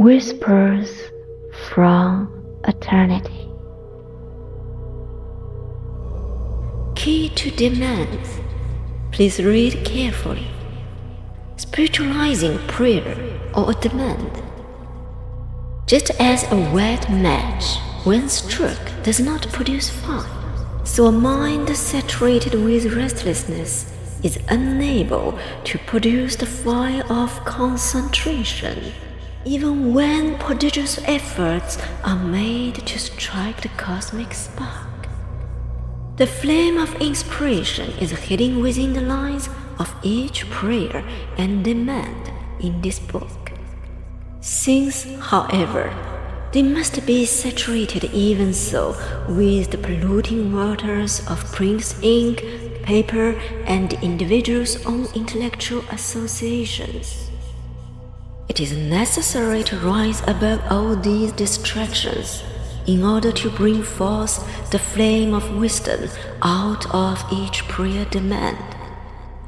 Whispers from Eternity. Key to demands. Please read carefully. Spiritualizing prayer or a demand. Just as a wet match, when struck, does not produce fire, so a mind saturated with restlessness is unable to produce the fire of concentration, even when prodigious efforts are made to strike the cosmic spark. The flame of inspiration is hidden within the lines of each prayer and demand in this book. Since, however, they must be saturated even so with the polluting waters of print ink, paper, and the individual's own intellectual associations, it is necessary to rise above all these distractions in order to bring forth the flame of wisdom out of each prayer demand.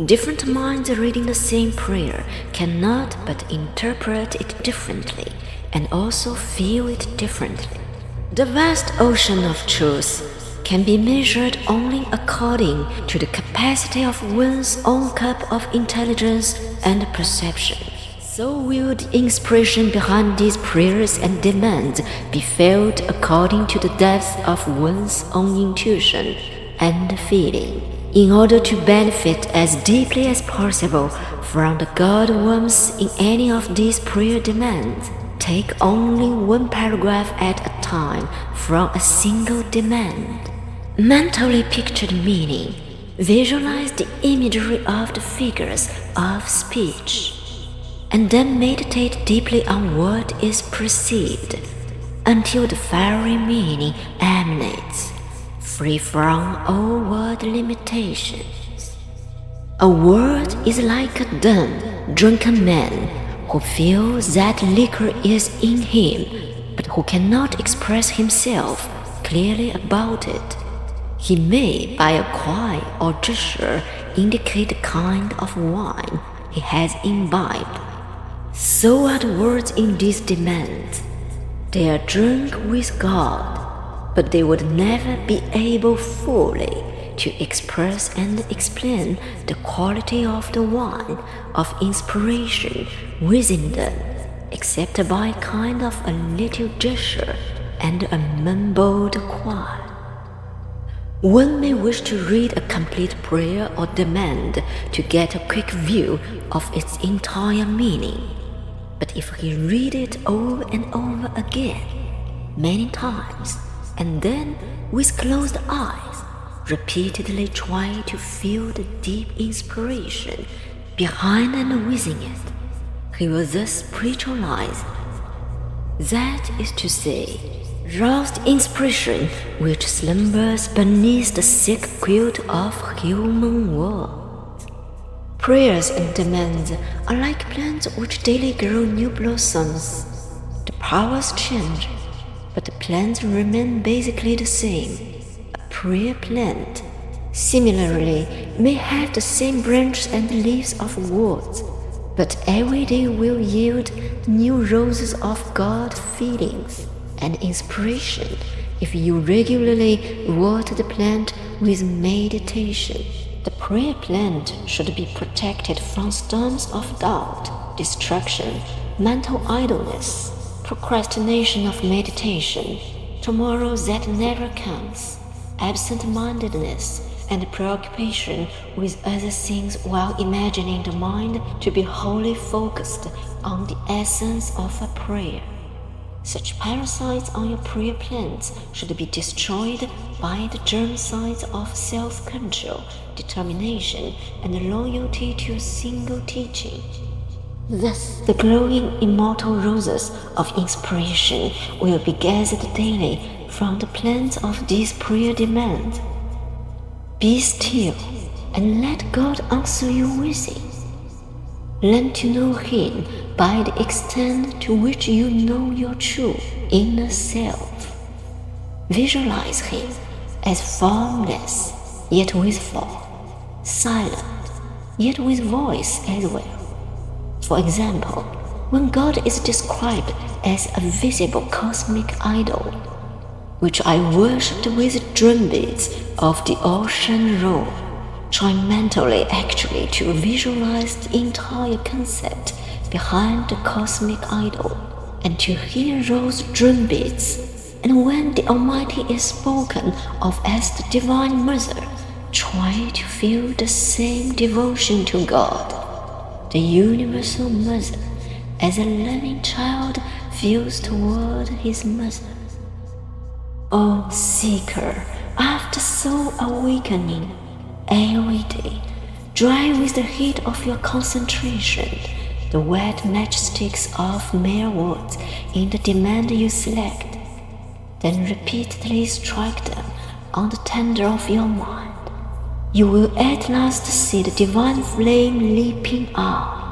Different minds reading the same prayer cannot but interpret it differently and also feel it differently. The vast ocean of truth can be measured only according to the capacity of one's own cup of intelligence and perception. So will the inspiration behind these prayers and demands be felt according to the depth of one's own intuition and feeling. In order to benefit as deeply as possible from the God warmth in any of these prayer demands, take only one paragraph at a time from a single demand. Mentally picture the meaning. Visualize the imagery of the figures of speech, and then meditate deeply on what is perceived until the fiery meaning emanates, free from all word limitations. A word is like a dumb, drunken man who feels that liquor is in him, but who cannot express himself clearly about it. He may, by a cry or gesture, indicate the kind of wine he has imbibed. So are the words in these demands. They are drunk with God, but they would never be able fully to express and explain the quality of the wine of inspiration within them, except by a kind of a little gesture and a mumbled cry. One may wish to read a complete prayer or demand to get a quick view of its entire meaning. But if he read it over and over again, many times, and then, with closed eyes, repeatedly try to feel the deep inspiration behind and within it, he will thus spiritualize. That is to say, roused inspiration which slumbers beneath the thick quilt of human world. Prayers and demands are like plants which daily grow new blossoms. The powers change, but the plants remain basically the same. A prayer plant, similarly, may have the same branches and leaves of words, but every day will yield new roses of God feelings and inspiration if you regularly water the plant with meditation. The prayer plant should be protected from storms of doubt, distraction, mental idleness, procrastination of meditation, tomorrow that never comes, absent-mindedness, and preoccupation with other things while imagining the mind to be wholly focused on the essence of a prayer. Such parasites on your prayer plants should be destroyed by the germicides of self-control, determination, and loyalty to a single teaching. Thus, the glowing immortal roses of inspiration will be gathered daily from the plants of this prayer demand. Be still and let God answer you with it. Learn to know Him by the extent to which you know your true inner self. Visualize Him as formless, yet with form, silent, yet with voice as well. For example, when God is described as a visible cosmic idol, which I worshipped with drumbeats of the ocean roar, trying mentally actually to visualize the entire concept behind the cosmic idol, and to hear those drumbeats. And when the Almighty is spoken of as the Divine Mother, try to feel the same devotion to God, the Universal Mother, as a loving child feels toward his mother. O seeker after soul awakening, every day, dry with the heat of your concentration the wet matchsticks of mere words in the demand you select, then repeatedly strike them on the tender of your mind. You will at last see the divine flame leaping out.